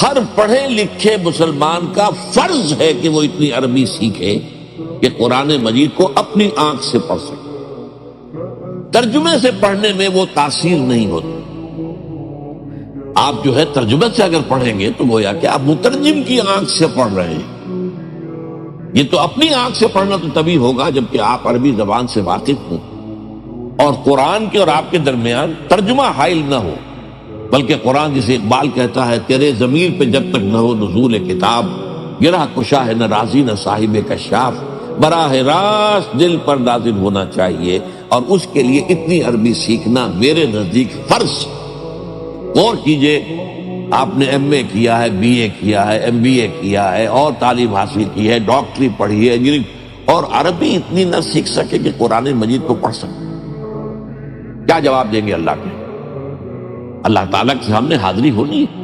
ہر پڑھے لکھے مسلمان کا فرض ہے کہ وہ اتنی عربی سیکھے کہ قرآن مجید کو اپنی آنکھ سے پڑھ سکے۔ ترجمے سے پڑھنے میں وہ تاثیر نہیں ہوتی۔ آپ جو ہے ترجمے سے اگر پڑھیں گے تو گویا کہ آپ مترجم کی آنکھ سے پڑھ رہے ہیں۔ یہ تو اپنی آنکھ سے پڑھنا تو تبھی ہوگا جبکہ آپ عربی زبان سے واقف ہوں اور قرآن کے اور آپ کے درمیان ترجمہ حائل نہ ہو، بلکہ قرآن جسے اقبال کہتا ہے تیرے ضمیر پہ جب تک نہ ہو نزول کتاب، گرہ کشا ہے نہ رازی نہ صاحب کشاف، براہ راست دل پر نازل ہونا چاہیے، اور اس کے لیے اتنی عربی سیکھنا میرے نزدیک فرض۔ غور کیجئے، آپ نے ایم اے کیا ہے، بی اے کیا ہے، ایم بی اے کیا ہے اور تعلیم حاصل کی ہے، ڈاکٹری پڑھی ہے، انجینئرنگ، اور عربی اتنی نہ سیکھ سکے کہ قرآن مجید کو پڑھ سکے، کیا جواب دیں گے اللہ کے؟ اللہ تعالیٰ کے سامنے حاضری ہونی ہے۔